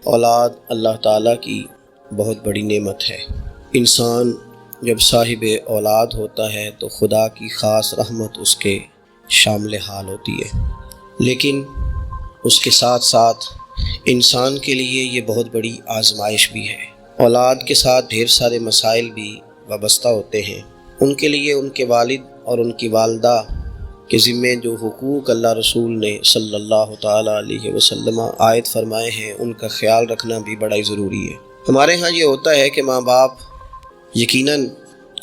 اولاد اللہ تعالیٰ کی بہت بڑی نعمت ہے۔ انسان جب صاحب اولاد ہوتا ہے تو خدا کی خاص رحمت اس کے شامل حال ہوتی ہے، لیکن اس کے ساتھ ساتھ انسان کے لیے یہ بہت بڑی آزمائش بھی ہے۔ اولاد کے ساتھ ڈھیر سارے مسائل بھی وابستہ ہوتے ہیں۔ ان کے لیے ان کے والد اور ان کی والدہ کے ذمے جو حقوق اللہ رسول نے صلی اللہ تعالیٰ علیہ وسلم عائد فرمائے ہیں، ان کا خیال رکھنا بھی بڑا ہی ضروری ہے۔ ہمارے ہاں یہ ہوتا ہے کہ ماں باپ یقیناً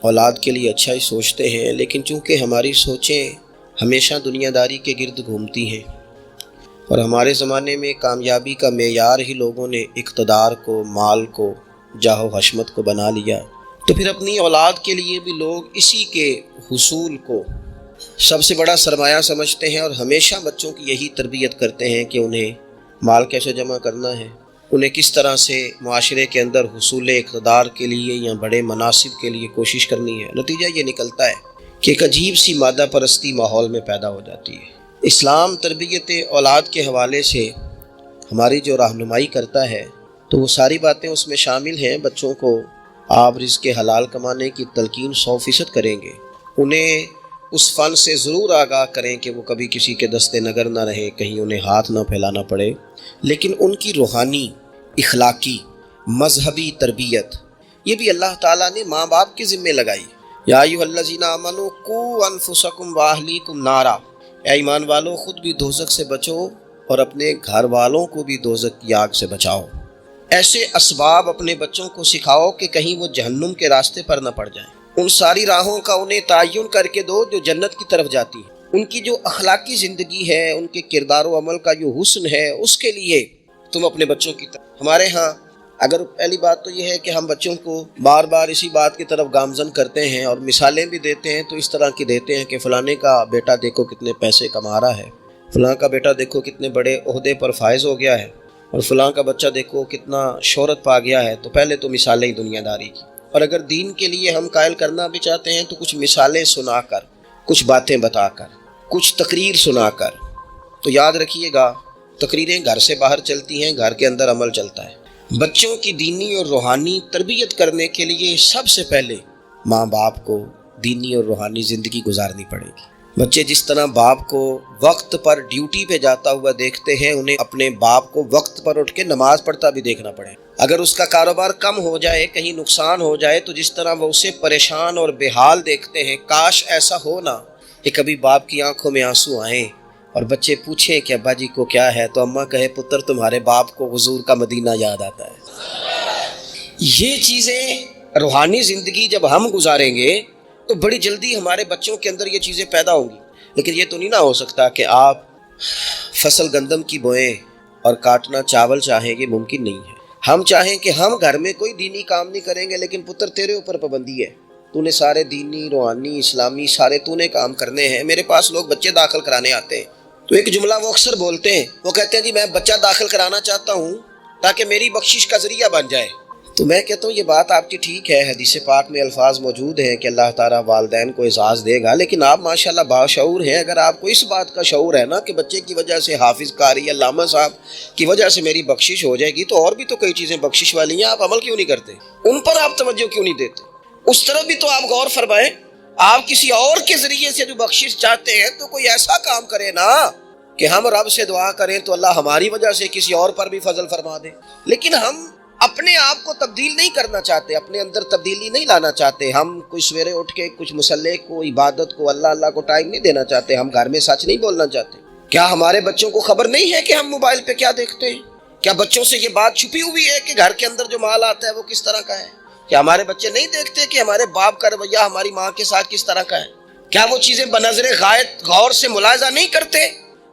اولاد کے لیے اچھا ہی سوچتے ہیں، لیکن چونکہ ہماری سوچیں ہمیشہ دنیا داری کے گرد گھومتی ہیں اور ہمارے زمانے میں کامیابی کا معیار ہی لوگوں نے اقتدار کو، مال کو، جاہ و حشمت کو بنا لیا، تو پھر اپنی اولاد کے لیے بھی لوگ اسی کے حصول کو سب سے بڑا سرمایہ سمجھتے ہیں اور ہمیشہ بچوں کی یہی تربیت کرتے ہیں کہ انہیں مال کیسے جمع کرنا ہے، انہیں کس طرح سے معاشرے کے اندر حصول اقتدار کے لیے یا بڑے مناصب کے لیے کوشش کرنی ہے۔ نتیجہ یہ نکلتا ہے کہ ایک عجیب سی مادہ پرستی ماحول میں پیدا ہو جاتی ہے۔ اسلام تربیت اولاد کے حوالے سے ہماری جو رہنمائی کرتا ہے تو وہ ساری باتیں اس میں شامل ہیں۔ بچوں کو آپ رزق حلال کمانے کی تلقین 100% کریں گے، انہیں اس فن سے ضرور آگاہ کریں کہ وہ کبھی کسی کے دستے نگر نہ رہیں، کہیں انہیں ہاتھ نہ پھیلانا پڑے، لیکن ان کی روحانی، اخلاقی، مذہبی تربیت یہ بھی اللہ تعالیٰ نے ماں باپ کے ذمے لگائی۔ یا ایھا الذین آمنوا قوا انفسکم واہلیکم نارا، اے ایمان والو خود بھی دوزخ سے بچو اور اپنے گھر والوں کو بھی دوزخ کی آگ سے بچاؤ۔ ایسے اسباب اپنے بچوں کو سکھاؤ کہ کہیں وہ جہنم کے راستے پر نہ پڑ جائیں۔ ان ساری راہوں کا انہیں تعین کر کے دو جو جنت کی طرف جاتی ہیں۔ ان کی جو اخلاقی زندگی ہے، ان کے کردار و عمل کا جو حسن ہے، اس کے لیے تم اپنے بچوں کی طرف۔ ہمارے ہاں اگر پہلی بات تو یہ ہے کہ ہم بچوں کو بار بار اسی بات کی طرف گامزن کرتے ہیں اور مثالیں بھی دیتے ہیں تو اس طرح کی دیتے ہیں کہ فلانے کا بیٹا دیکھو کتنے پیسے کما رہا ہے، فلاں کا بیٹا دیکھو کتنے بڑے عہدے پر فائز ہو گیا ہے، اور فلاں کا بچہ دیکھو کتنا شہرت پا گیا ہے۔ تو پہلے تو مثالیں ہی دنیا داری کی، اور اگر دین کے لیے ہم قائل کرنا بھی چاہتے ہیں تو کچھ مثالیں سنا کر، کچھ باتیں بتا کر، کچھ تقریر سنا کر۔ تو یاد رکھیے گا، تقریریں گھر سے باہر چلتی ہیں، گھر کے اندر عمل چلتا ہے۔ بچوں کی دینی اور روحانی تربیت کرنے کے لیے سب سے پہلے ماں باپ کو دینی اور روحانی زندگی گزارنی پڑے گی۔ بچے جس طرح باپ کو وقت پر ڈیوٹی پہ جاتا ہوا دیکھتے ہیں، انہیں اپنے باپ کو وقت پر اٹھ کے نماز پڑھتا بھی دیکھنا پڑے۔ اگر اس کا کاروبار کم ہو جائے، کہیں نقصان ہو جائے، تو جس طرح وہ اسے پریشان اور بے حال دیکھتے ہیں، کاش ایسا ہو نا کہ کبھی باپ کی آنکھوں میں آنسو آئیں اور بچے پوچھیں کہ ابا جی کو کیا ہے، تو اماں کہے پتر تمہارے باپ کو حضور کا مدینہ یاد آتا ہے۔ یہ چیزیں روحانی زندگی جب ہم گزاریں گے تو بڑی جلدی ہمارے بچوں کے اندر یہ چیزیں پیدا ہوں گی۔ لیکن یہ تو نہیں نہ ہو سکتا کہ آپ فصل گندم کی بوئیں اور کاٹنا چاول چاہیں، یہ ممکن نہیں ہے۔ ہم چاہیں کہ ہم گھر میں کوئی دینی کام نہیں کریں گے، لیکن پتر تیرے اوپر پابندی ہے، تو نے سارے دینی، روحانی، اسلامی سارے تو نے کام کرنے ہیں۔ میرے پاس لوگ بچے داخل کرانے آتے ہیں تو ایک جملہ وہ اکثر بولتے ہیں، وہ کہتے ہیں جی میں بچہ داخل کرانا چاہتا ہوں تاکہ میری بخشش کا ذریعہ بن جائے۔ تو میں کہتا ہوں یہ بات آپ کی ٹھیک ہے، حدیث پاک میں الفاظ موجود ہیں کہ اللہ تعالیٰ والدین کو اعزاز دے گا، لیکن آپ ماشاءاللہ باشعور ہیں۔ اگر آپ کو اس بات کا شعور ہے نا کہ بچے کی وجہ سے حافظ قاری علامہ صاحب کی وجہ سے میری بخشش ہو جائے گی، تو اور بھی تو کئی چیزیں بخشش والی ہیں، آپ عمل کیوں نہیں کرتے؟ ان پر آپ توجہ کیوں نہیں دیتے؟ اس طرف بھی تو آپ غور فرمائیں۔ آپ کسی اور کے ذریعے سے جو بخشش چاہتے ہیں تو کوئی ایسا کام کرے نا کہ ہم رب سے دعا کریں تو اللہ ہماری وجہ سے کسی اور پر بھی فضل فرما دے۔ لیکن ہم اپنے آپ کو تبدیل نہیں کرنا چاہتے، اپنے اندر تبدیلی نہیں لانا چاہتے۔ ہم کوئی سویرے اٹھ کے کچھ مصلی کو، عبادت کو، اللہ کو ٹائم نہیں دینا چاہتے، ہم گھر میں سچ نہیں بولنا چاہتے۔ کیا ہمارے بچوں کو خبر نہیں ہے کہ ہم موبائل پہ کیا دیکھتے ہیں؟ کیا بچوں سے یہ بات چھپی ہوئی ہے کہ گھر کے اندر جو مال آتا ہے وہ کس طرح کا ہے؟ کیا ہمارے بچے نہیں دیکھتے کہ ہمارے باپ کا رویہ ہماری ماں کے ساتھ کس طرح کا ہے؟ کیا وہ چیزیں بنظر غائب غور سے ملاحظہ نہیں کرتے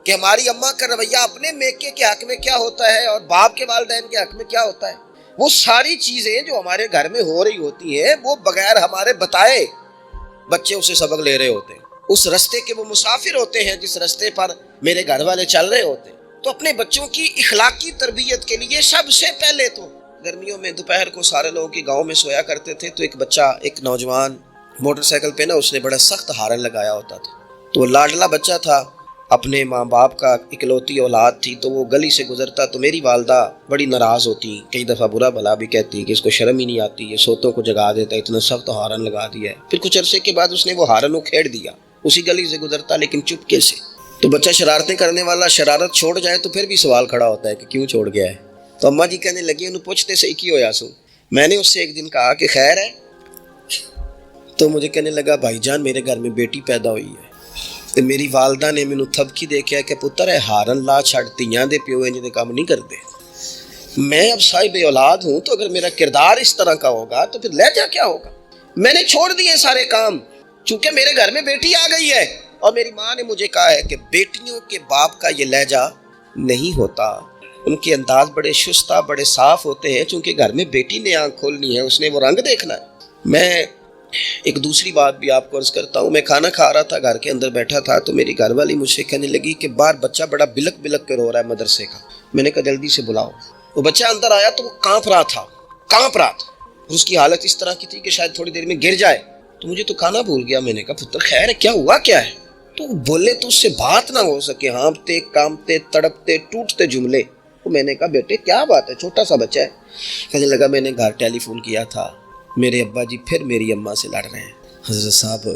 کہ ہماری اماں کا رویہ اپنے میکے کے حق میں کیا ہوتا ہے اور باپ کے والدین کے حق میں کیا ہوتا ہے؟ وہ ساری چیزیں جو ہمارے گھر میں ہو رہی ہوتی ہیں وہ بغیر ہمارے بتائے بچے اسے سبق لے رہے ہوتے ہیں۔ اس رستے کے وہ مسافر ہوتے ہیں جس رستے پر میرے گھر والے چل رہے ہوتے ہیں۔ تو اپنے بچوں کی اخلاقی تربیت کے لیے سب سے پہلے تو گرمیوں میں دوپہر کو سارے لوگوں کے گاؤں میں سویا کرتے تھے، تو ایک بچہ، ایک نوجوان موٹر سائیکل پہ نا، اس نے بڑا سخت ہارن لگایا ہوتا تھا، تو لاڈلا بچہ تھا۔ اپنے ماں باپ کا اکلوتی اولاد تھی تو وہ گلی سے گزرتا تو میری والدہ بڑی ناراض ہوتی، کئی دفعہ برا بھلا بھی کہتی کہ اس کو شرم ہی نہیں آتی، یہ سوتوں کو جگا دیتا ہے، اتنا سخت ہارن لگا دیا ہے۔ پھر کچھ عرصے کے بعد اس نے وہ ہارن اکھیڑ دیا، اسی گلی سے گزرتا لیکن چپکے سے۔ تو بچہ شرارتیں کرنے والا شرارت چھوڑ جائے تو پھر بھی سوال کھڑا ہوتا ہے کہ کیوں چھوڑ گیا ہے۔ تو اماں جی کہنے لگی انہوں پوچھتے سے کی ہویا سو۔ میں نے اس سے ایک دن کہا کہ خیر ہے، تو مجھے کہنے لگا بھائی جان میرے گھر میں بیٹی پیدا ہوئی ہے۔ تو میری والدہ نے مینوں تھبکی دیکھا کہ پتر ہے ہارن لا چھڑ تیاں دے پیو انج دے کام نہیں کرتے۔ میں اب صاحب اولاد ہوں تو اگر میرا کردار اس طرح کا ہوگا تو پھر لہجہ کیا ہوگا؟ میں نے چھوڑ دیے سارے کام، چونکہ میرے گھر میں بیٹی آ گئی ہے اور میری ماں نے مجھے کہا ہے کہ بیٹیوں کے باپ کا یہ لہجہ نہیں ہوتا، ان کے انداز بڑے شستہ بڑے صاف ہوتے ہیں، چونکہ گھر میں بیٹی نے آنکھ کھولنی ہے، اس نے وہ رنگ دیکھنا ہے۔ میں ایک دوسری بات بھی آپ کو عرض کرتا ہوں، میں کھانا کھا رہا تھا، گھر کے اندر بیٹھا تھا تو میری گھر والی مجھ سے کہنے لگی کہ باہر بچہ بڑا بلک بلک کے رو رہا ہے مدرسے کا۔ میں نے کہا جلدی سے بلاؤ۔ وہ بچہ اندر آیا تو وہ کانپ رہا تھا اور اس کی حالت اس طرح کی تھی کہ شاید تھوڑی دیر میں گر جائے۔ تو مجھے تو کھانا بھول گیا، میں نے کہا پتر خیر ہے، کیا ہوا کیا ہے؟ تو بولے تو اس سے بات نہ ہو سکے، ہانپتے کانپتے تڑپتے ٹوٹتے جملے۔ تو میں نے کہا بیٹے کیا بات ہے، چھوٹا سا بچہ ہے۔ کہنے لگا میں نے گھر ٹیلی فون کیا تھا، میرے ابا جی پھر میری اماں سے لڑ رہے ہیں۔ حضرت صاحب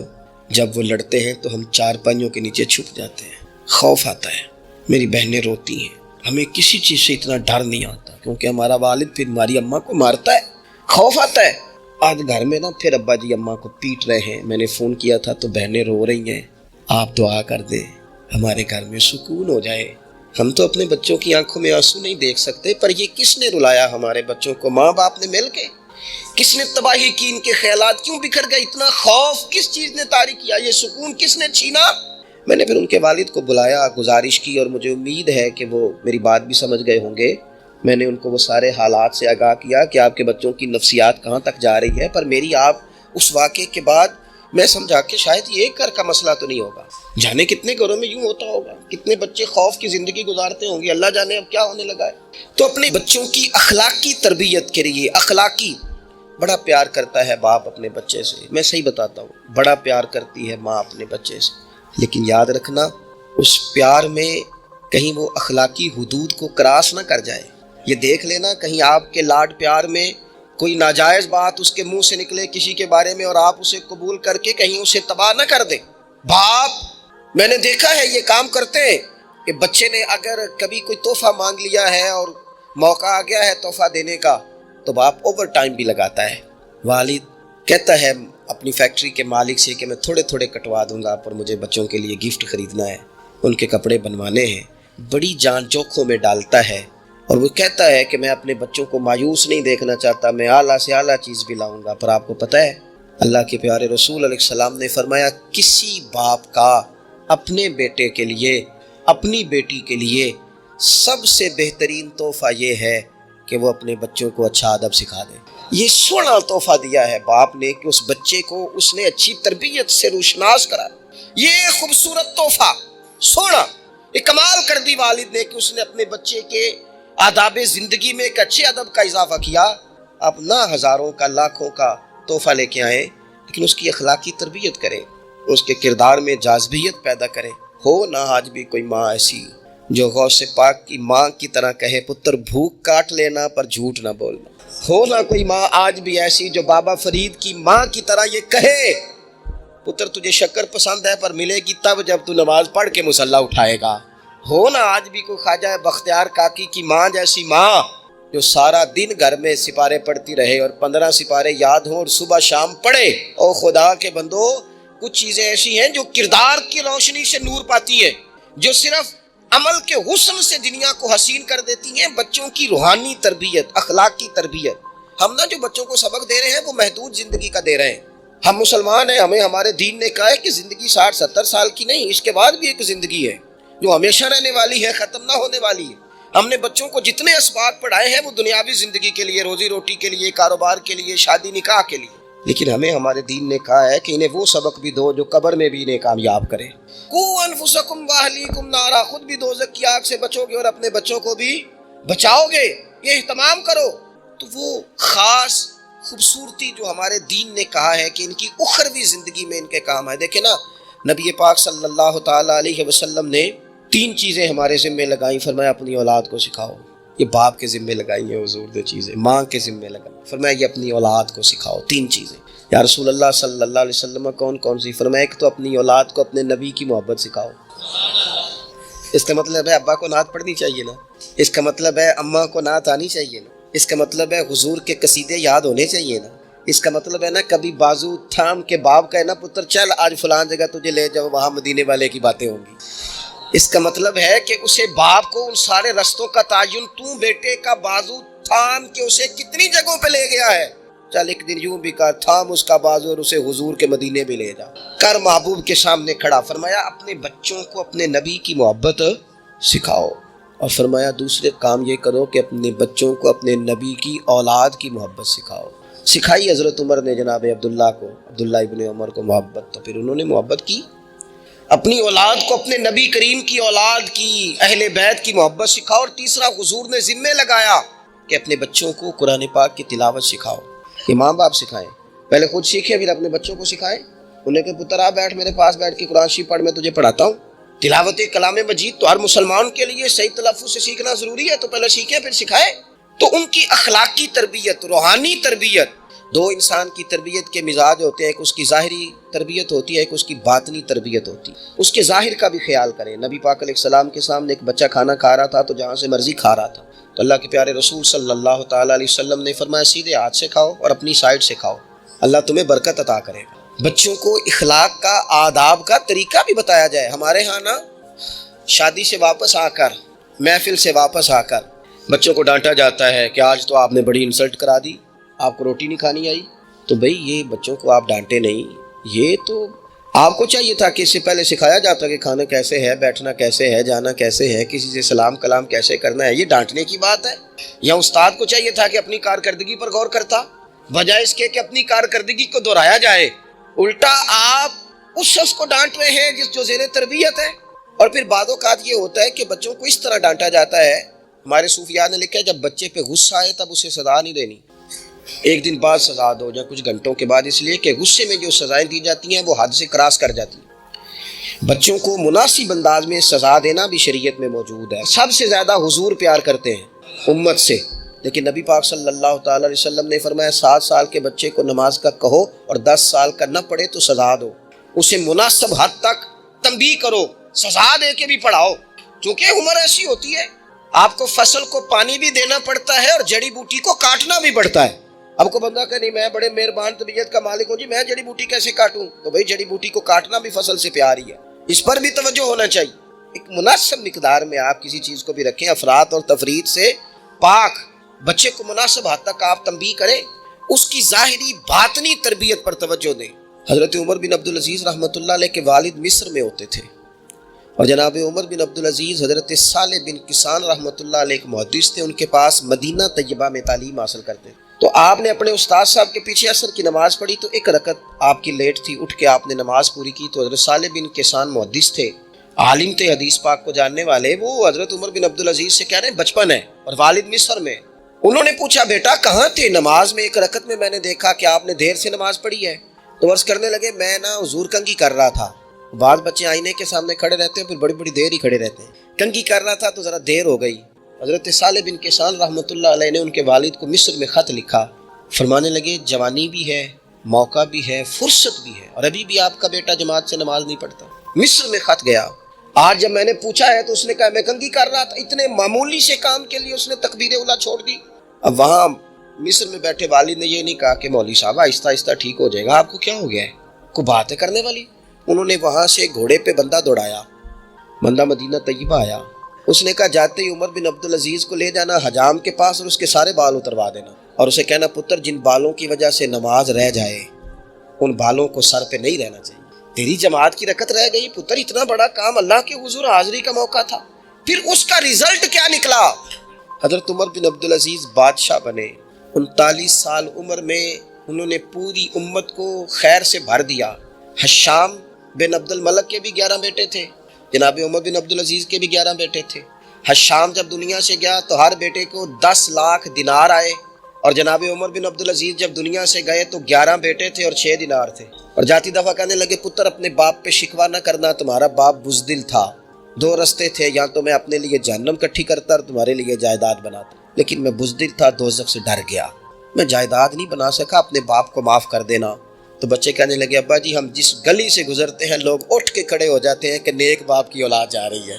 جب وہ لڑتے ہیں تو ہم چار پائیوں کے نیچے چھپ جاتے ہیں، خوف آتا ہے، میری بہنیں روتی ہیں، ہمیں کسی چیز سے اتنا ڈر نہیں آتا کیونکہ ہمارا والد پھر ہماری اماں کو مارتا ہے، خوف آتا ہے۔ آج گھر میں نا پھر ابا جی اماں کو پیٹ رہے ہیں، میں نے فون کیا تھا تو بہنیں رو رہی ہیں، آپ دعا کر دیں ہمارے گھر میں سکون ہو جائے۔ ہم تو اپنے بچوں کی آنکھوں میں آنسو نہیں دیکھ سکتے، پر یہ کس نے رلایا ہمارے بچوں کو؟ ماں باپ نے مل کے؟ کس نے تباہی کی؟ ان کے خیالات کیوں بکھر گئے؟ اتنا خوف کس چیز نے طاری کیا؟ یہ سکون کس نے چھینا؟ میں نے پھر ان کے والد کو بلایا، گزارش کی، اور مجھے امید ہے کہ وہ میری بات بھی سمجھ گئے ہوں گے۔ میں نے ان کو وہ سارے حالات سے آگاہ کیا کہ آپ کے بچوں کی نفسیات کہاں تک جا رہی ہے، پر میری آپ اس واقعے کے بعد میں سمجھا کہ شاید یہ ایک گھر کا مسئلہ تو نہیں ہوگا، جانے کتنے گھروں میں یوں ہوتا ہوگا، کتنے بچے خوف کی زندگی گزارتے ہوں گے، اللہ جانے اب کیا ہونے لگا ہے۔ تو اپنے بچوں کی اخلاقی تربیت کے لیے، اخلاقی بڑا پیار کرتا ہے باپ اپنے بچے سے، میں صحیح بتاتا ہوں، بڑا پیار کرتی ہے ماں اپنے بچے سے، لیکن یاد رکھنا اس پیار میں کہیں وہ اخلاقی حدود کو کراس نہ کر جائے۔ یہ دیکھ لینا کہیں آپ کے لاڈ پیار میں کوئی ناجائز بات اس کے منہ سے نکلے کسی کے بارے میں اور آپ اسے قبول کر کے کہیں اسے تباہ نہ کر دیں۔ باپ میں نے دیکھا ہے یہ کام کرتے ہیں کہ بچے نے اگر کبھی کوئی تحفہ مانگ لیا ہے اور موقع آ گیا ہے تحفہ دینے کا تو باپ اوور ٹائم بھی لگاتا ہے۔ والد کہتا ہے اپنی فیکٹری کے مالک سے کہ میں تھوڑے تھوڑے کٹوا دوں گا، پر مجھے بچوں کے لیے گفٹ خریدنا ہے، ان کے کپڑے بنوانے ہیں، بڑی جان جوکھوں میں ڈالتا ہے، اور وہ کہتا ہے کہ میں اپنے بچوں کو مایوس نہیں دیکھنا چاہتا، میں اعلیٰ سے اعلیٰ چیز بھی لاؤں گا۔ پر آپ کو پتہ ہے اللہ کے پیارے رسول علیہ السلام نے فرمایا کسی باپ کا اپنے بیٹے کے لیے، اپنی بیٹی کے لیے سب سے بہترین تحفہ یہ ہے کہ وہ اپنے بچوں کو اچھا ادب سکھا دے۔ یہ سونا تحفہ دیا ہے باپ نے کہ اس بچے کو اس نے اچھی تربیت سے روشناس کرا، یہ خوبصورت تحفہ سونا، یہ کمال کر دی والد نے کہ اس نے اپنے بچے کے آداب زندگی میں ایک اچھے ادب کا اضافہ کیا۔ اب نہ ہزاروں کا لاکھوں کا تحفہ لے کے آئیں لیکن اس کی اخلاقی تربیت کریں، اس کے کردار میں جاذبیت پیدا کریں۔ ہو نہ آج بھی کوئی ماں ایسی جو غوث پاک کی ماں کی طرح کہے پتر بھوک کاٹ لینا پر جھوٹ نہ بولنا۔ ہو نہ کوئی ماں آج بھی ایسی جو بابا فرید کی ماں کی طرح یہ کہے پتر تجھے شکر پسند ہے پر ملے گی تب جب تو نماز پڑھ کے مصلی اٹھائے گا۔ ہو نہ آج بھی کوئی خواجہ بختیار کاکی کی ماں جیسی ماں جو سارا دن گھر میں سپارے پڑھتی رہے اور 15 سپارے یاد ہوں اور صبح شام پڑھے۔ او خدا کے بندو کچھ چیزیں ایسی ہیں جو کردار کی روشنی سے نور پاتی ہیں، جو صرف عمل کے حسن سے دنیا کو حسین کر دیتی ہیں۔ بچوں کی روحانی تربیت، اخلاقی تربیت، ہم جو بچوں کو سبق دے رہے ہیں وہ محدود زندگی کا دے رہے ہیں۔ ہم مسلمان ہیں، ہمیں ہمارے دین نے کہا ہے کہ زندگی 60-70 سال کی نہیں، اس کے بعد بھی ایک زندگی ہے جو ہمیشہ رہنے والی ہے، ختم نہ ہونے والی ہے۔ ہم نے بچوں کو جتنے اسباق پڑھائے ہیں وہ دنیاوی زندگی کے لیے، روزی روٹی کے لیے، کاروبار کے لیے، شادی نکاح کے لیے، لیکن ہمیں ہمارے دین نے کہا ہے کہ انہیں وہ سبق بھی دو جو قبر میں بھی انہیں کامیاب کرے۔ قوا انفسکم واہلیکم نارا، خود بھی دوزخ کی آگ سے بچو گے اور اپنے بچوں کو بھی بچاؤ گے، یہ اہتمام کرو۔ تو وہ خاص خوبصورتی جو ہمارے دین نے کہا ہے کہ ان کی اخروی زندگی میں ان کے کام ہے۔ دیکھیں نا نبی پاک صلی اللہ تعالیٰ علیہ وسلم نے 3 چیزیں ہمارے ذمے لگائیں، فرمایا اپنی اولاد کو سکھاؤ۔ یہ باپ کے ذمے لگائی ہیں حضور نے چیزیں، ماں کے ذمے لگائی، فرمایا یہ اپنی اولاد کو سکھاؤ 3 چیزیں۔ یا رسول اللہ صلی اللہ علیہ وسلم کون کون سی؟ فرمایا ایک تو اپنی اولاد کو اپنے نبی کی محبت سکھاؤ۔ اس کا مطلب ہے ابا کو نعت پڑھنی چاہیے نا، اس کا مطلب ہے اماں کو نعت آنی چاہیے نا، اس کا مطلب ہے حضور کے قصیدے یاد ہونے چاہیے نا، اس کا مطلب ہے نا کبھی بازو تھام کے باپ کا ہے نا پتر چل آج فلان جگہ تجھے لے جاؤ، وہاں مدینے والے کی باتیں ہوں گی۔ اس کا مطلب ہے کہ اسے باپ کو ان سارے رستوں کا تعین تو بیٹے کا بازو تھام کے اسے کتنی جگہوں پہ لے گیا ہے۔ چل ایک دن یوں بھی کہا، تھام اس کا بازو اور اسے حضور کے مدینے بھی لے جا کر محبوب کے سامنے کھڑا۔ فرمایا اپنے بچوں کو اپنے نبی کی محبت سکھاؤ، اور فرمایا دوسرے کام یہ کرو کہ اپنے بچوں کو اپنے نبی کی اولاد کی محبت سکھاؤ۔ سکھائی حضرت عمر نے جناب عبداللہ کو، عبداللہ ابن عمر کو محبت، تو پھر انہوں نے محبت کی۔ اپنی اولاد کو اپنے نبی کریم کی اولاد کی، اہل بیت کی محبت سکھاؤ۔ اور تیسرا حضور نے ذمہ لگایا کہ اپنے بچوں کو قرآن پاک کی تلاوت سکھاؤ۔ یہ ماں باپ سکھائیں، پہلے خود سیکھیں پھر اپنے بچوں کو سکھائیں۔ انہیں کہ پتر آ بیٹھ میرے پاس بیٹھ کے قرآن شریف پڑھ، میں تجھے پڑھاتا ہوں۔ تلاوت کلام مجید تو ہر مسلمان کے لیے صحیح تلفظ سے سیکھنا ضروری ہے، تو پہلے سیکھیں پھر سکھائیں۔ تو ان کی اخلاقی تربیت، روحانی تربیت، 2 انسان کی تربیت کے مزاج ہوتے ہیں، ایک اس کی ظاہری تربیت ہوتی ہے، ایک اس کی باطنی تربیت ہوتی ہے۔ اس کے ظاہر کا بھی خیال کریں۔ نبی پاک علیہ السلام کے سامنے ایک بچہ کھانا کھا رہا تھا تو جہاں سے مرضی کھا رہا تھا، تو اللہ کے پیارے رسول صلی اللہ تعالیٰ علیہ وسلم نے فرمایا سیدھے ہاتھ سے کھاؤ اور اپنی سائڈ سے کھاؤ، اللہ تمہیں برکت عطا کرے گا۔ بچوں کو اخلاق کا، آداب کا طریقہ بھی بتایا جائے۔ ہمارے ہاں نا شادی سے واپس آ کر، محفل سے واپس آ کر بچوں کو ڈانٹا جاتا ہے کہ آج تو آپ نے بڑی انسلٹ کرا دی، آپ کو روٹی نہیں کھانی آئی۔ تو بھئی یہ بچوں کو آپ ڈانٹے نہیں، یہ تو آپ کو چاہیے تھا کہ اس سے پہلے سکھایا جاتا کہ کھانا کیسے ہے، بیٹھنا کیسے ہے، جانا کیسے ہے، کسی سے سلام کلام کیسے کرنا ہے۔ یہ ڈانٹنے کی بات ہے؟ یا استاد کو چاہیے تھا کہ اپنی کارکردگی پر غور کرتا، بجائے اس کے کہ اپنی کارکردگی کو دہرایا جائے۔ الٹا آپ اس شخص کو ڈانٹ رہے ہیں جو زیر تربیت ہے۔ اور پھر بعض اوقات یہ ہوتا ہے کہ بچوں کو اس طرح ڈانٹا جاتا ہے، ہمارے صوفیاء نے لکھا ہے جب بچے پہ غصہ آئے تب اسے سزا نہیں دینی، ایک دن بعد سزا دو یا کچھ گھنٹوں کے بعد، اس لیے کہ غصے میں جو سزائیں دی جاتی ہیں وہ حد سے کراس کر جاتی ہیں۔ بچوں کو مناسب انداز میں سزا دینا بھی شریعت میں موجود ہے۔ سب سے زیادہ حضور پیار کرتے ہیں امت سے، لیکن نبی پاک صلی اللہ تعالیٰ علیہ وسلم نے فرمایا 7 سال کے بچے کو نماز کا کہو اور 10 سال کا نہ پڑھے تو سزا دو، اسے مناسب حد تک تنبیہ کرو، سزا دے کے بھی پڑھاؤ، کیونکہ عمر ایسی ہوتی ہے آپ کو فصل کو پانی بھی دینا پڑتا ہے اور جڑی بوٹی کو کاٹنا بھی پڑتا ہے۔ اب کو بندہ کہ نہیں میں بڑے مہربان طبیعت کا مالک ہوں جی، میں جڑی بوٹی کیسے کاٹوں؟ تو بھئی جڑی بوٹی کو کاٹنا بھی فصل سے پیار ہی ہے، اس پر بھی توجہ ہونا چاہیے۔ ایک مناسب مقدار میں آپ کسی چیز کو بھی رکھیں، افراط اور تفریط سے پاک۔ بچے کو مناسب حد تک آپ تنبیہ کریں، اس کی ظاہری باطنی تربیت پر توجہ دیں۔ حضرت عمر بن عبدالعزیز رحمۃ اللہ علیہ کے والد مصر میں ہوتے تھے، اور جناب عمر بن عبدالعزیز حضرت صالح بن کسان رحمۃ اللہ علیہ کے محدث تھے، ان کے پاس مدینہ طیبہ میں تعلیم حاصل کرتے تھے۔ تو آپ نے اپنے استاد صاحب کے پیچھے عصر کی نماز پڑھی تو 1 رکعت آپ کی لیٹ تھی، اٹھ کے آپ نے نماز پوری کی۔ تو حضرت صالح بن کسان محدث تھے، عالم تھے، حدیث پاک کو جاننے والے، وہ حضرت عمر بن عبدالعزیز سے کہہ رہے ہیں بچپن ہے اور والد مصر میں۔ انہوں نے پوچھا بیٹا کہاں تھے؟ نماز میں 1 رکعت میں نے دیکھا کہ آپ نے دیر سے نماز پڑھی ہے۔ تو عرض کرنے لگے میں نا حضور کنگھی کر رہا تھا۔ بعض بچے آئینے کے سامنے کھڑے رہتے ہیں، پھر بڑی بڑی دیر ہی کھڑے رہتے ہیں، کنگھی کر رہا تھا تو ذرا دیر ہو گئی۔ حضرت صالح بن کسان رحمۃ اللہ علیہ نے ان کے والد کو مصر میں خط لکھا، فرمانے لگے جوانی بھی ہے، موقع بھی ہے، فرصت بھی ہے، اور ابھی بھی آپ کا بیٹا جماعت سے نماز نہیں پڑھتا۔ مصر میں خط گیا، آج جب میں نے پوچھا ہے تو اس نے کہا میں کنگھی کر رہا تھا۔ اتنے معمولی سے کام کے لیے اس نے تکبیر اولیٰ چھوڑ دی۔ اب وہاں مصر میں بیٹھے والد نے یہ نہیں کہا کہ مولوی صاحب آہستہ آہستہ ٹھیک ہو جائے گا، آپ کو کیا ہو گیا ہے، کوئی بات ہے کرنے والی؟ انہوں نے وہاں سے گھوڑے پہ بندہ دوڑایا، بندہ مدینہ طیبہ آیا، اس نے کہا جاتے ہی عمر بن عبدالعزیز کو لے جانا حجام کے پاس اور اس کے سارے بال اتروا دینا، اور اسے کہنا پتر جن بالوں کی وجہ سے نماز رہ جائے ان بالوں کو سر پہ نہیں رہنا چاہیے، تیری جماعت کی رکعت رہ گئی پتر، اتنا بڑا کام، اللہ کے حضور حاضری کا موقع تھا۔ پھر اس کا رزلٹ کیا نکلا؟ حضرت عمر بن عبدالعزیز بادشاہ بنے، 39 سال عمر میں انہوں نے پوری امت کو خیر سے بھر دیا۔ حشام بن عبد الملک کے بھی 11 بیٹے تھے، جناب عمر بن عبدالعزیز کے بھی 11 بیٹے تھے۔ حشام جب دنیا سے گیا تو ہر بیٹے کو 10 لاکھ دینار آئے، اور جناب عمر بن عبدالعزیز جب دنیا سے گئے تو 11 بیٹے تھے اور 6 دینار تھے۔ اور جاتی دفعہ کہنے لگے پتر اپنے باپ پہ شکوہ نہ کرنا، تمہارا باپ بزدل تھا، دو رستے تھے، یا تو میں اپنے لیے جہنم کٹھی کرتا اور تمہارے لیے جائیداد بناتا، لیکن میں بزدل تھا، دوزخ سے ڈر گیا، میں جائیداد نہیں بنا سکا، اپنے باپ کو معاف کر دینا۔ تو بچے کہنے لگے ابا جی ہم جس گلی سے گزرتے ہیں لوگ اٹھ کے کھڑے ہو جاتے ہیں کہ نیک باپ کی اولاد جا رہی ہے،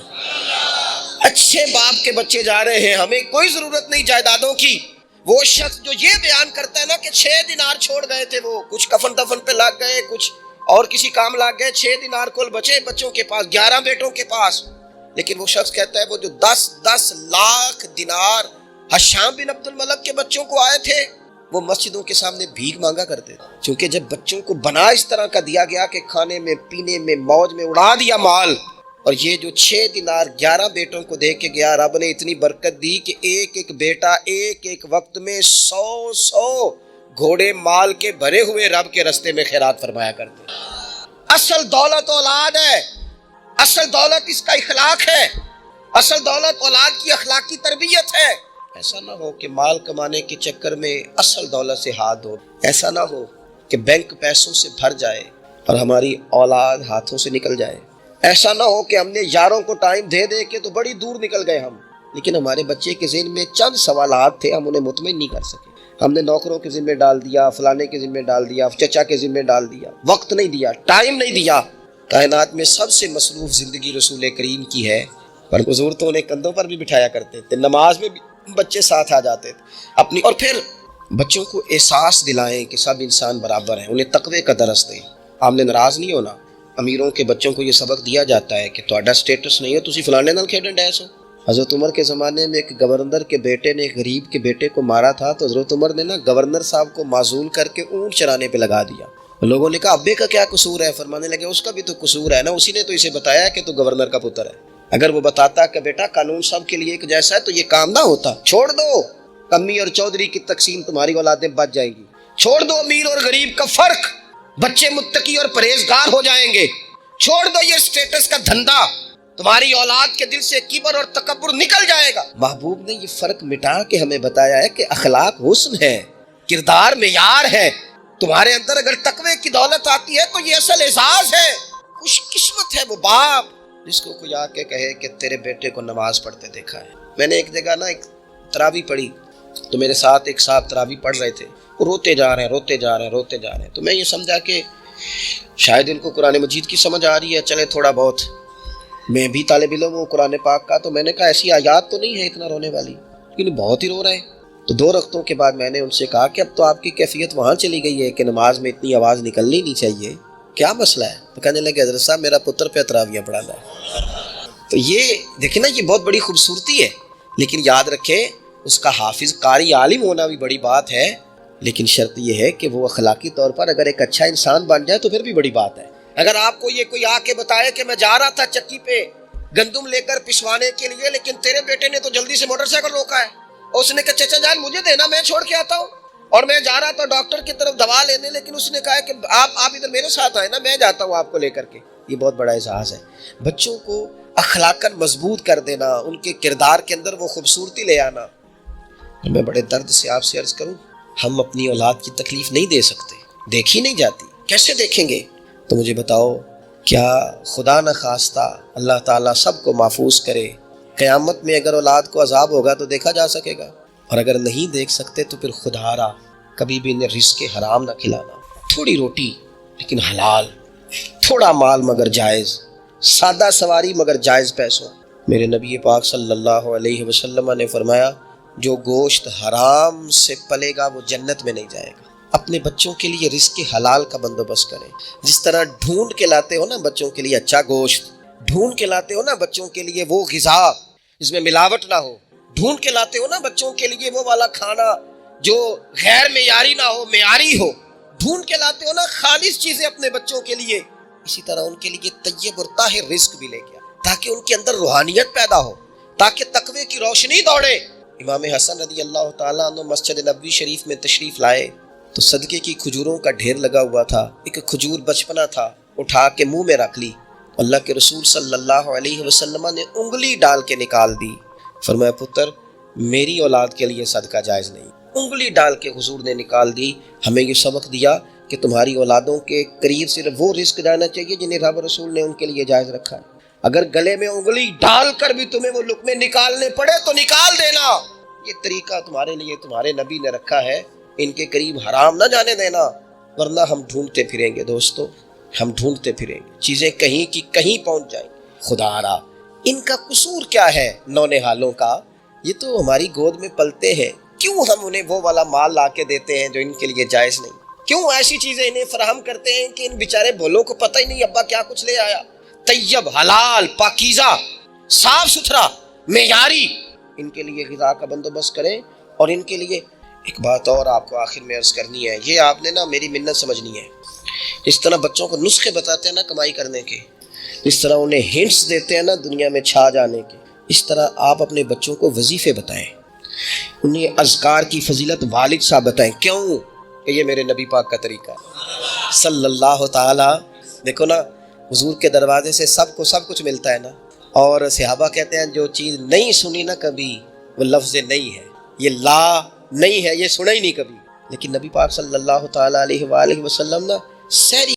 اچھے باپ کے بچے جا رہے ہیں، ہمیں کوئی ضرورت نہیں جائیدادوں کی۔ وہ شخص جو یہ بیان کرتا ہے نا کہ 6 دینار چھوڑ گئے تھے، وہ کچھ کفن دفن پہ لگ گئے، کچھ اور کسی کام لگ گئے، 6 دینار کل بچے بچوں کے پاس، 11 بیٹوں کے پاس، لیکن وہ شخص کہتا ہے وہ جو 10 لاکھ دینار ہشام بن عبد الملک کے بچوں کو آئے تھے، وہ مسجدوں کے سامنے بھیک مانگا کرتے تھے، چونکہ جب بچوں کو بنا اس طرح کا دیا گیا کہ کھانے میں پینے میں موج میں اڑا دیا مال، اور یہ جو 6 دینار 11 بیٹوں کو دے کے گیا، رب نے اتنی برکت دی کہ ایک ایک بیٹا ایک ایک وقت میں 100 گھوڑے مال کے بھرے ہوئے رب کے رستے میں خیرات فرمایا کرتے۔ اصل دولت اولاد ہے، اصل دولت اس کا اخلاق ہے، اصل دولت اولاد کی اخلاقی تربیت ہے۔ ایسا نہ ہو کہ مال کمانے کے چکر میں اصل دولت سے ہاتھ دھو، ایسا نہ ہو کہ بینک پیسوں سے بھر جائے اور ہماری اولاد ہاتھوں سے نکل جائے، ایسا نہ ہو کہ ہم نے یاروں کو ٹائم دے دے کے تو بڑی دور نکل گئے ہم، لیکن ہمارے بچے کے ذہن میں چند سوالات تھے، ہم انہیں مطمئن نہیں کر سکے، ہم نے نوکروں کے ذمہ ڈال دیا، فلانے کے ذمہ ڈال دیا، چچا کے ذمہ ڈال دیا، وقت نہیں دیا، ٹائم نہیں دیا۔ کائنات میں سب سے مصروف زندگی رسول کریم کی ہے، پر حضور تو انہیں کندھوں پر بھی بٹھایا کرتے تھے، نماز میں بھی بچے ساتھ آ جاتے تھے اپنی، اور پھر بچوں کو احساس دلائیں کہ سب انسان برابر ہیں، انہیں تقوی کا درس دیں۔ آپ نے ناراض نہیں ہونا، امیروں کے بچوں کو یہ سبق دیا جاتا ہے کہ تہاڈا سٹیٹس نہیں ہے تسی فلانے نال کھیڈن ڈے سو۔ حضرت عمر کے زمانے میں ایک گورنر کے بیٹے نے ایک غریب کے بیٹے کو مارا تھا، تو حضرت عمر نے نا گورنر صاحب کو معزول کر کے اونٹ چرانے پہ لگا دیا۔ لوگوں نے کہا ابے کا کیا قصور ہے؟ فرمانے لگے اس کا بھی تو قصور ہے نا، اسی نے تو اسے بتایا کہ تو گورنر کا پتر ہے، اگر وہ بتاتا کہ بیٹا قانون سب کے لیے ایک جیسا ہے تو یہ کام نہ ہوتا۔ چھوڑ دو کمی اور چودھری کی تقسیم، تمہاری اولادیں بچ جائیں گی۔ چھوڑ دو امیر اور غریب کا فرق، بچے متقی اور پرہیزگار ہو جائیں گے۔ چھوڑ دو یہ سٹیٹس کا دھندا، تمہاری اولاد کے دل سے کبر اور تکبر نکل جائے گا۔ محبوب نے یہ فرق مٹا کے ہمیں بتایا ہے کہ اخلاق حسن ہے، کردار معیار ہے۔ تمہارے اندر اگر تقوی کی دولت آتی ہے تو یہ اصل اعزاز ہے۔ خوش قسمت ہے وہ باپ جس کو کوئی آ کے کہے کہ تیرے بیٹے کو نماز پڑھتے دیکھا ہے۔ میں نے ایک جگہ نا ایک تراویح پڑھی، تو میرے ساتھ ایک صاحب تراویح پڑھ رہے تھے، وہ روتے جا رہے ہیں، تو میں یہ سمجھا کہ شاید ان کو قرآن مجید کی سمجھ آ رہی ہے، چلے تھوڑا بہت، میں بھی طالب علم ہوں قرآن پاک کا، تو میں نے کہا ایسی آیات تو نہیں ہے اتنا رونے والی، لیکن بہت ہی رو رہے ہیں۔ تو 2 رکعتوں کے بعد میں نے ان سے کہا کہ اب تو آپ کی کیفیت وہاں چلی گئی ہے کہ نماز میں اتنی آواز نکلنی نہیں چاہیے، کیا مسئلہ ہے؟ تو کہنے لگے حضرت صاحب میرا پتر پہ تراویح پڑھانا ہے۔ تو یہ دیکھیں نا، یہ بہت بڑی خوبصورتی ہے، لیکن یاد رکھیں اس کا حافظ قاری عالم ہونا بھی بڑی بات ہے، لیکن شرط یہ ہے کہ وہ اخلاقی طور پر اگر ایک اچھا انسان بن جائے تو پھر بھی بڑی بات ہے۔ اگر آپ کو یہ کوئی آ کے بتائے کہ میں جا رہا تھا چکی پہ گندم لے کر پسوانے کے لیے، لیکن تیرے بیٹے نے تو جلدی سے موٹر سائیکل روکا ہے، اور اس نے کہا چچا جان مجھے دینا میں چھوڑ کے آتا ہوں، اور میں جا رہا تھا ڈاکٹر کی طرف دوا لینے، لیکن اس نے کہا کہ آپ ادھر میرے ساتھ آئے نا، میں جاتا ہوں آپ کو لے کر کے۔ یہ بہت بڑا احساس ہے۔ بچوں کو اخلاقاً مضبوط کر دینا، ان کے کردار کے اندر وہ خوبصورتی لے آنا۔ میں بڑے درد سے آپ سے عرض کروں، ہم اپنی اولاد کی تکلیف نہیں دے سکتے، دیکھی نہیں جاتی، کیسے دیکھیں گے؟ تو مجھے بتاؤ، کیا خدا نہ خواستہ اللہ تعالیٰ سب کو محفوظ کرے، قیامت میں اگر اولاد کو عذاب ہوگا تو دیکھا جا سکے گا؟ اور اگر نہیں دیکھ سکتے تو پھر خدا را کبھی بھی انہیں رزق حرام نہ کھلانا، تھوڑی روٹی لیکن حلال، تھوڑا مال مگر جائز، سادہ سواری مگر جائز پیسوں۔ میرے نبی پاک صلی اللہ علیہ وسلم نے فرمایا جو گوشت حرام سے پلے گا وہ جنت میں نہیں جائے گا۔ اپنے بچوں کے لیے رزق حلال کا بندوبست کریں، جس طرح ڈھونڈ کے لاتے ہو نا بچوں کے لیے اچھا گوشت، ڈھونڈ کے لاتے ہو نا بچوں کے لیے وہ غذا جس میں ملاوٹ نہ ہو، ڈھونڈ کے لاتے ہو نا بچوں کے لیے وہ والا کھانا جو غیر معیاری نہ ہو، معیاری ہو، ڈھونڈ کے لاتے ہو نا خالص چیزیں اپنے بچوں کے لیے، اسی طرح ان کے لیے طیب اور طاہر رزق بھی لے کے آؤ، تاکہ ان کے اندر روحانیت پیدا ہو، تاکہ تقوی کی روشنی دوڑے۔ امام حسن رضی اللہ تعالیٰ عنہ مسجد نبوی شریف میں تشریف لائے تو صدقے کی کھجوروں کا ڈھیر لگا ہوا تھا، ایک کھجور بچپنا تھا، اٹھا کے منہ میں رکھ لی، اللہ کے رسول صلی اللہ علیہ وسلم نے انگلی ڈال کے نکال دی، فرمایا پتر میری اولاد کے لیے صدقہ جائز نہیں، انگلی ڈال کے حضور نے نکال دی۔ ہمیں یہ سبق دیا کہ تمہاری اولادوں کے قریب صرف وہ رزق جانا چاہیے جنہیں رب رسول نے ان کے لیے جائز رکھا ہے۔ اگر گلے میں انگلی ڈال کر بھی تمہیں وہ لقمے نکالنے پڑے تو نکال دینا، یہ طریقہ تمہارے لیے تمہارے نبی نے رکھا ہے، ان کے قریب حرام نہ جانے دینا، ورنہ ہم ڈھونڈتے پھریں گے دوستو، ہم ڈھونڈتے پھریں گے، چیزیں کہیں کی کہیں پہنچ جائیں۔ خدا را ان کا قصور کیا ہے نونہالوں کا؟ یہ تو ہماری گود میں پلتے ہیں، کیوں ہم انہیں وہ والا مال لا کے دیتے ہیں جو ان کے لیے جائز نہیں؟ کیوں ایسی چیزیں انہیں فراہم کرتے ہیں کہ ان بیچارے بھولوں کو پتہ ہی نہیں ابا کیا کچھ لے آیا؟ طیب، حلال، پاکیزہ، صاف ستھرا، معیاری ان کے لیے غذا کا بندوبست کریں۔ اور ان کے لیے ایک بات اور آپ کو آخر میں عرض کرنی ہے، یہ آپ نے نا میری منت سمجھنی ہے۔ اس طرح بچوں کو نسخے بتاتے ہیں نا کمائی کرنے کے، اس طرح انہیں ہنٹس دیتے ہیں نا دنیا میں چھا جانے کے، اس طرح آپ اپنے بچوں کو وظیفے بتائیں، انہیں اذکار کی فضیلت والد صاحب بتائیں۔ کیوں کہ یہ میرے نبی پاک کا طریقہ ہے صلی اللہ تعالی۔ دیکھو نا حضور کے دروازے سے سب کو سب کچھ ملتا ہے نا، اور صحابہ کہتے ہیں جو چیز نہیں سنی نا کبھی وہ لفظ نہیں ہے، یہ لا نہیں ہے، یہ سنا ہی نہیں کبھی، لیکن نبی پاک صلی اللہ تعالی علیہ وآلہ وسلم نا سحری